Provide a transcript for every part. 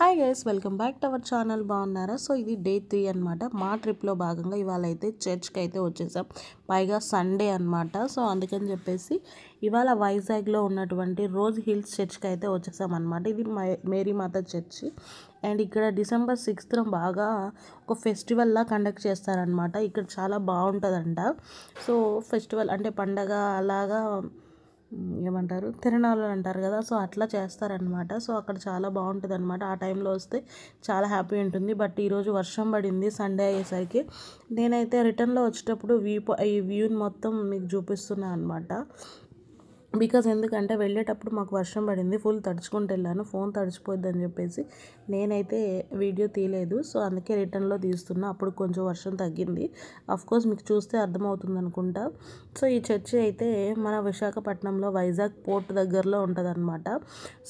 Hi guys, welcome back to our channel. బాగున్నారా? So ఇది day 3 అనమాట. మా ట్రిప్లో భాగంగా ఇవాళ అయితే చర్చ్కి అయితే వచ్చేసాం. పైగా సండే అనమాట. సో అందుకని చెప్పేసి ఇవాళ వైజాగ్లో ఉన్నటువంటి రోజ్ హిల్స్ చర్చ్కి అయితే వచ్చేసాం అనమాట. ఇది మేరీ మాత చర్చి. అండ్ ఇక్కడ December 6th బాగా ఒక ఫెస్టివల్లా కండక్ట్ చేస్తారనమాట. ఇక్కడ చాలా బాగుంటుందంట. సో ఫెస్టివల్ అంటే పండగ అలాగా ఏమంటారు, తిరణాలు అంటారు కదా. సో అట్లా చేస్తారనమాట. సో అక్కడ చాలా బాగుంటుంది అనమాట. ఆ టైంలో వస్తే చాలా హ్యాపీ ఉంటుంది. బట్ ఈరోజు వర్షం పడింది సండే అయ్యేసరికి. నేనైతే రిటర్న్లో వచ్చేటప్పుడు ఈ వ్యూని మొత్తం మీకు చూపిస్తున్నాను అనమాట. బికాజ్ ఎందుకంటే వెళ్ళేటప్పుడు మాకు వర్షం పడింది, ఫుల్ తడుచుకుంటూ వెళ్ళాను, ఫోన్ తడిచిపోద్ది అని చెప్పేసి నేనైతే వీడియో తీయలేదు. సో అందుకే రిటర్న్లో తీస్తున్నా. అప్పుడు కొంచెం వర్షం తగ్గింది. కోర్స్ మీకు చూస్తే అర్థమవుతుంది అనుకుంటా. సో ఈ చర్చి అయితే మన విశాఖపట్నంలో వైజాగ్ పోర్ట్ దగ్గరలో ఉంటుంది అనమాట.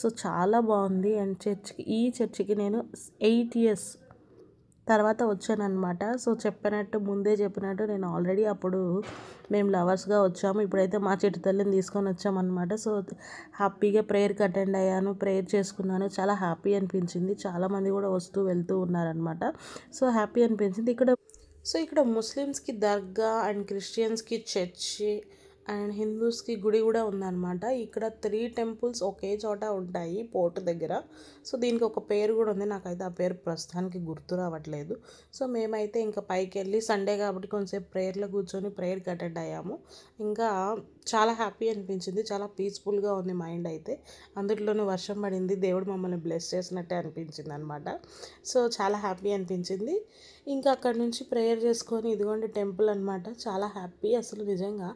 సో చాలా బాగుంది. అండ్ ఈ చర్చికి నేను 8 years తర్వాత వచ్చానమాట. సో ముందే చెప్పినట్టు నేను ఆల్రెడీ అప్పుడు మేము లవర్స్గా వచ్చాము. ఇప్పుడైతే మా చెట్టు తల్లిని తీసుకొని వచ్చామన్నమాట. సో హ్యాపీగా ప్రేయర్కి అటెండ్ అయ్యాను, ప్రేయర్ చేసుకున్నాను. చాలా హ్యాపీ అనిపించింది. చాలామంది కూడా వస్తూ వెళ్తూ ఉన్నారనమాట. సో హ్యాపీ అనిపించింది. ఇక్కడ ముస్లిమ్స్కి దర్గా అండ్ క్రిస్టియన్స్కి చర్చి అండ్ హిందూస్కి గుడి కూడా ఉందన్నమాట. ఇక్కడ 3 temples ఒకే చోట ఉంటాయి పోర్ట్ దగ్గర. సో దీనికి ఒక పేరు కూడా ఉంది, నాకైతే ఆ పేరు ప్రస్తుతానికి గుర్తు రావట్లేదు. సో మేమైతే ఇంకా పైకి వెళ్ళి సండే కాబట్టి కొంచెంసేపు ప్రేయర్లో కూర్చొని ప్రేయర్కి అటెండ్ అయ్యాము. ఇంకా చాలా హ్యాపీ అనిపించింది, చాలా పీస్ఫుల్గా ఉంది మైండ్ అయితే. అందులోనూ వర్షం పడింది, దేవుడు మమ్మల్ని బ్లెస్ చేసినట్టే అనిపించింది అనమాట. సో చాలా హ్యాపీ అనిపించింది. ఇంకా అక్కడ నుంచి ప్రేయర్ చేసుకొని ఇదిగోండి టెంపుల్ అనమాట. చాలా హ్యాపీ అసలు నిజంగా.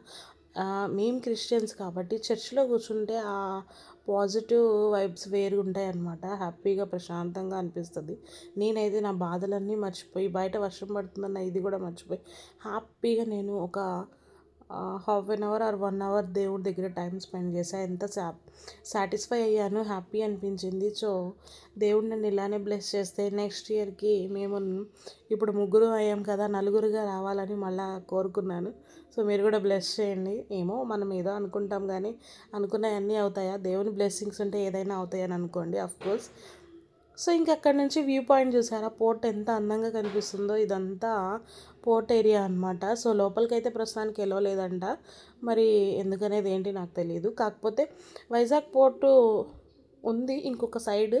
మేము క్రిస్టియన్స్ కాబట్టి చర్చ్లో కూర్చుంటే ఆ పాజిటివ్ వైబ్స్ వేరు ఉంటాయి అన్నమాట. హ్యాపీగా ప్రశాంతంగా అనిపిస్తుంది. నేనైతే నా బాధలన్నీ మర్చిపోయి, బయట వర్షం పడుతుందన్న ఇది కూడా మర్చిపోయి హ్యాపీగా నేను ఒక ½ an hour or 1 hour దేవుడి దగ్గర టైం స్పెండ్ చేశాను. ఎంత సాటిస్ఫై అయ్యాను, హ్యాపీ అనిపించింది. సో దేవుడు నన్ను ఇలానే బ్లెస్ చేస్తే నెక్స్ట్ ఇయర్కి మేము ఇప్పుడు 3 అయ్యాం కదా, 4గా రావాలని మళ్ళీ కోరుకున్నాను. సో మీరు కూడా బ్లెస్ చేయండి. ఏమో మనం ఏదో అనుకుంటాం కానీ అనుకున్నవన్నీ అవుతాయా? దేవుని బ్లెస్సింగ్స్ ఉంటే ఏదైనా అవుతాయని అనుకోండి, కోర్స్. సో ఇంక అక్కడ నుంచి వ్యూ పాయింట్ చూసారా, పోర్ట్ ఎంత అందంగా కనిపిస్తుందో. ఇదంతా పోర్ట్ ఏరియా అనమాట. సో లోపలికి అయితే ప్రస్తుతానికి వెళ్ళలేదంట, మరి ఎందుకనేది ఏంటి నాకు తెలియదు. కాకపోతే వైజాగ్ పోర్టు ఉంది ఇంకొక సైడ్.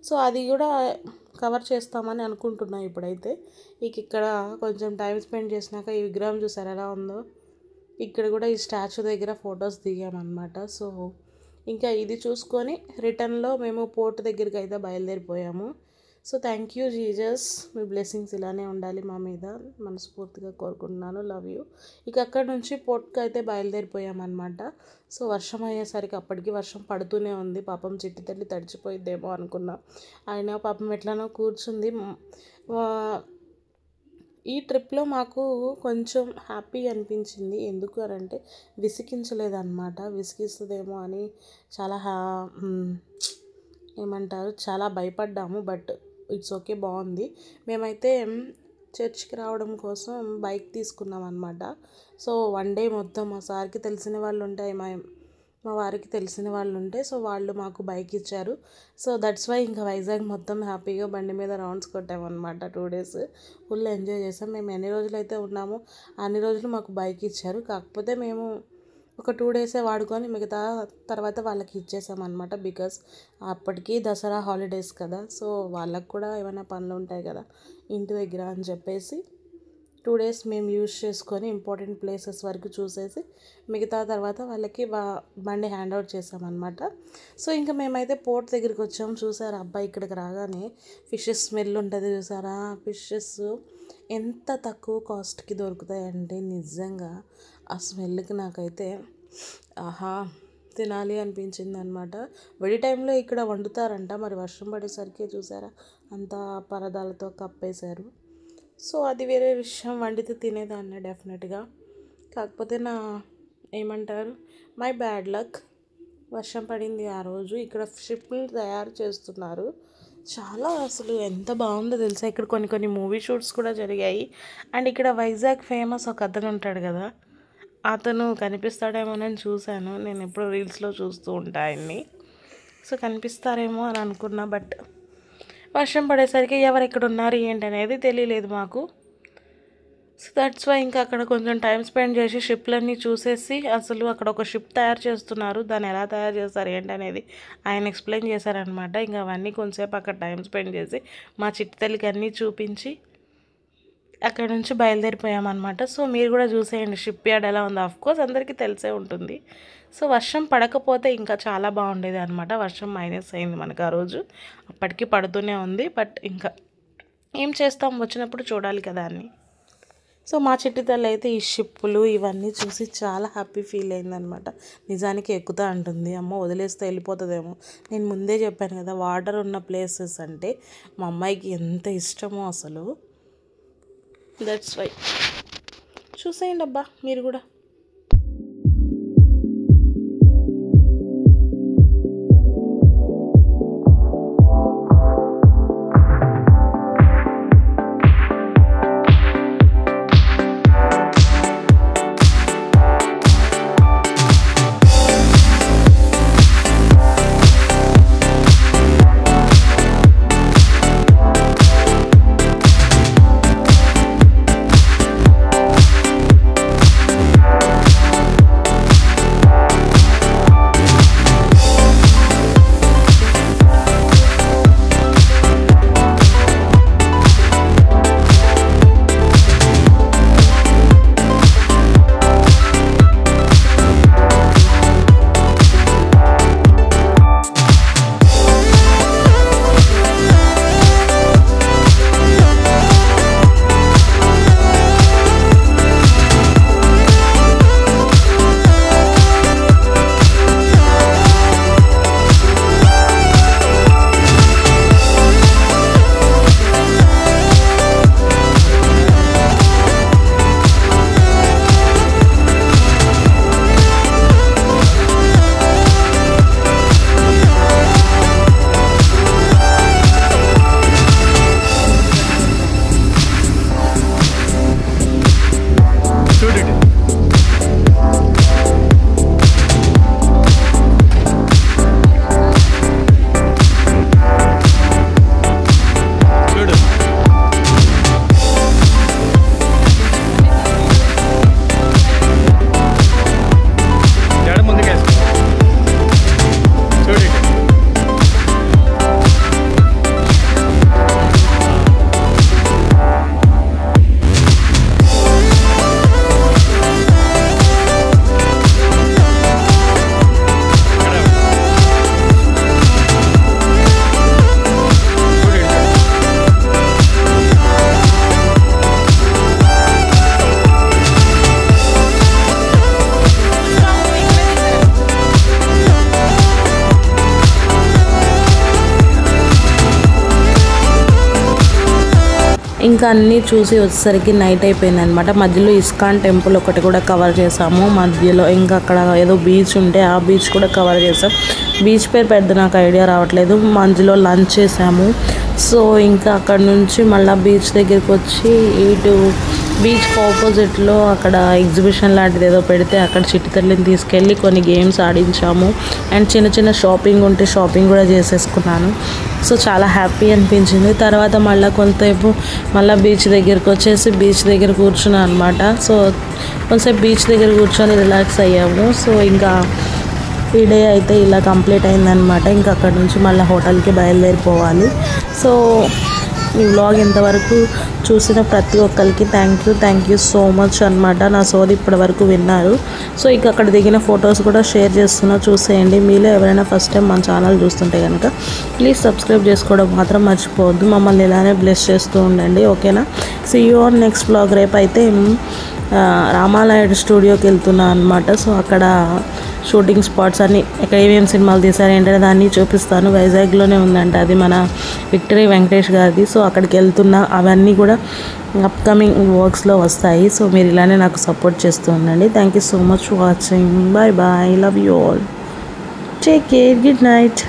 సో అది కూడా కవర్ చేస్తామని అనుకుంటున్నా ఇప్పుడైతే. ఇక్కడ కొంచెం టైం స్పెండ్ చేసినాక ఈ విగ్రహం చూసారు ఎలా ఉందో. ఇక్కడ కూడా ఈ స్టాచ్యూ దగ్గర ఫొటోస్ దిగామన్నమాట. సో ఇంకా ఇది చూసుకొని రిటర్న్లో మేము పోర్ట్ దగ్గరికి అయితే బయలుదేరిపోయాము. సో థ్యాంక్ యూ జీజస్, మీ బ్లెస్సింగ్స్ ఇలానే ఉండాలి మా మీద, మనస్ఫూర్తిగా కోరుకుంటున్నాను. Love you. అక్కడ నుంచి పోర్ట్కి అయితే బయలుదేరిపోయామన్నమాట. సో వర్షం అయ్యేసరికి అప్పటికి వర్షం పడుతూనే ఉంది. పాపం చిట్టి తల్లి తడిచిపోయిద్దేమో అనుకున్నాం. ఆయన పాపం ఎట్లానో కూర్చుంది. ఈ ట్రిప్లో మాకు కొంచెం హ్యాపీ అనిపించింది. ఎందుకు అంటే విసిగించలేదన్నమాట. విసిగిస్తుందేమో అని చాలా ఏమంటారు, చాలా భయపడ్డాము. బట్ ఇట్స్ ఓకే, బాగుంది. మేమైతే చర్చ్కి రావడం కోసం బైక్ తీసుకున్నాం అనమాట. సో 1 day మొత్తం మా సార్కి తెలిసిన వాళ్ళు ఉంటాయి, మా వారికి తెలిసిన వాళ్ళు ఉంటే సో వాళ్ళు మాకు బైక్ ఇచ్చారు. సో దట్స్ వై ఇంకా వైజాగ్ మొత్తం హ్యాపీగా బండి మీద రౌండ్స్ కొట్టామన్నమాట. 2 days ఫుల్ ఎంజాయ్ చేసాం. మేము ఎన్ని రోజులు అయితే ఉన్నామో అన్ని రోజులు మాకు బైక్ ఇచ్చారు. కాకపోతే మేము ఒక 2 days వాడుకొని మిగతా తర్వాత వాళ్ళకి ఇచ్చేసామన్నమాట. బికాస్ అప్పటికి దసరా హాలిడేస్ కదా. సో వాళ్ళకు కూడా ఏమైనా పనులు ఉంటాయి కదా ఇంటి దగ్గర అని చెప్పేసి 2 days మేము యూజ్ చేసుకొని ఇంపార్టెంట్ ప్లేసెస్ వరకు చూసేసి మిగతా తర్వాత వాళ్ళకి బండి హ్యాండ్ అవుట్ చేసామన్నమాట. సో ఇంకా మేమైతే పోర్ట్ దగ్గరికి వచ్చాము. చూసారా అబ్బాయి, ఇక్కడికి రాగానే ఫిషెస్ స్మెల్ ఉంటుంది చూసారా. ఫిషెస్ ఎంత తక్కువ కాస్ట్కి దొరుకుతాయంటే నిజంగా ఆ స్మెల్కి నాకైతే ఆహా తినాలి అనిపించింది అనమాట. వెడి టైంలో ఇక్కడ వండుతారంట, మరి వర్షం పడేసరికి చూసారా అంతా పరదాలతో కప్పేశారు. సో అది వేరే విషయం, వండితే తినేదాన్ని డెఫినెట్గా. కాకపోతే ఏమంటారు, మై బ్యాడ్ లక్, వర్షం పడింది ఆ రోజు. ఇక్కడ షిప్లు తయారు చేస్తున్నారు. చాలా అసలు ఎంత బాగుందో తెలుసా. ఇక్కడ కొన్ని మూవీ షూట్స్ కూడా జరిగాయి. అండ్ ఇక్కడ వైజాగ్ ఫేమస్ ఒక అతను ఉంటాడు కదా, అతను కనిపిస్తాడేమోనని చూశాను. నేను ఎప్పుడు రీల్స్లో చూస్తూ ఉంటా ఆయన్ని. సో కనిపిస్తారేమో అని అనుకున్నా. బట్ వర్షం పడేసరికి ఎవరు ఎక్కడ ఉన్నారు ఏంటి అనేది తెలియలేదు మాకు. సో దట్స్ వై ఇంకా అక్కడ కొంచెం టైం స్పెండ్ చేసి షిప్లన్నీ చూసేసి, అసలు అక్కడ ఒక షిప్ తయారు చేస్తున్నారు, దాన్ని ఎలా తయారు చేస్తారు ఏంటి అనేది ఆయన ఎక్స్ప్లెయిన్ చేశారనమాట. ఇంకా అవన్నీ కొంచెంసేపు అక్కడ టైం స్పెండ్ చేసి మా చిట్టి తల్లికి అన్నీ చూపించి అక్కడ నుంచి బయలుదేరిపోయామన్నమాట. సో మీరు కూడా చూసేయండి షిప్ యార్డ్ ఎలా ఉందో. ఆఫ్కోర్స్ అందరికీ తెలిసే ఉంటుంది. సో వర్షం పడకపోతే ఇంకా చాలా బాగుండేది అనమాట. వర్షం మైనస్ అయింది మనకు ఆ రోజు, అప్పటికి పడుతూనే ఉంది. బట్ ఇంకా ఏం చేస్తాం, వచ్చినప్పుడు చూడాలి కదా అని. సో మా చిట్టి తల్లి అయితే ఈ షిప్పులు ఇవన్నీ చూసి చాలా హ్యాపీ ఫీల్ అయిందనమాట. నిజానికి ఎక్కుతా అంటుంది, అమ్మ వదిలేస్తే వెళ్ళిపోతుందేమో. నేను ముందే చెప్పాను కదా, వాటర్ ఉన్న ప్లేసెస్ అంటే మా అమ్మాయికి ఎంత ఇష్టమో అసలు. దట్స్ వై చూసేయండి అబ్బా మీరు కూడా. ఇంకా అన్నీ చూసి వచ్చేసరికి నైట్ అయిపోయింది అనమాట. మధ్యలో ఇస్కాన్ టెంపుల్ ఒకటి కూడా కవర్ చేసాము. మధ్యలో ఇంకా అక్కడ ఏదో బీచ్ ఉంటే ఆ బీచ్ కూడా కవర్ చేసాం. బీచ్ పేరు పెద్ద నాకు ఐడియా రావట్లేదు. మధ్యలో లంచ్ చేసాము. సో ఇంకా అక్కడ నుంచి మళ్ళీ బీచ్ దగ్గరికి వచ్చి ఇటు బీచ్కి ఆపోజిట్లో అక్కడ ఎగ్జిబిషన్ లాంటిది ఏదో పెడితే అక్కడ చిట్టి తల్లిని తీసుకెళ్ళి కొన్ని గేమ్స్ ఆడించాము. అండ్ చిన్న చిన్న షాపింగ్ ఉంటే షాపింగ్ కూడా చేసేసుకున్నాను. సో చాలా హ్యాపీ అనిపించింది. తర్వాత మళ్ళీ కొంతసేపు మళ్ళీ బీచ్ దగ్గరికి వచ్చేసి బీచ్ దగ్గర కూర్చున్నాను అనమాట. సో కొంతసేపు బీచ్ దగ్గర కూర్చొని రిలాక్స్ అయ్యాము. సో ఇంకా ఈ డే అయితే ఇలా కంప్లీట్ అయిందనమాట. ఇంకా అక్కడ నుంచి మళ్ళీ హోటల్కి బయలుదేరిపోవాలి. సో ఈ వ్లాగ్ ఇంతవరకు చూసిన ప్రతి ఒక్కరికి థ్యాంక్ యూ సో మచ్ అనమాట. నా సోది ఇప్పటి వరకు విన్నారు. సో ఇక అక్కడ దిగిన ఫొటోస్ కూడా షేర్ చేస్తున్నా, చూసేయండి. మీలో ఎవరైనా ఫస్ట్ టైం మన ఛానల్ చూస్తుంటే కనుక ప్లీజ్ సబ్స్క్రైబ్ చేసుకోవడం మాత్రం మర్చిపోవద్దు. మమ్మల్ని ఇలానే బ్లెస్ చేస్తూ ఉండండి, ఓకేనా. See you on next vlog. రేపు అయితే రామాలయ స్టూడియోకి వెళ్తున్నా అనమాట. సో అక్కడ షూటింగ్ స్పాట్స్ అన్నీ ఎక్కడ ఏమేమి సినిమాలు తీశారు ఏంటంటే దాన్ని చూపిస్తాను. వైజాగ్లోనే ఉందంట, అది మన విక్టరీ వెంకటేష్ గారిది. సో అక్కడికి వెళ్తున్నా, అవన్నీ కూడా అప్కమింగ్ వర్క్స్లో వస్తాయి. సో మీరు ఇలానే నాకు సపోర్ట్ చేస్తూ ఉండండి. Thank you so much for watching. Bye bye, love you all, take care, good night.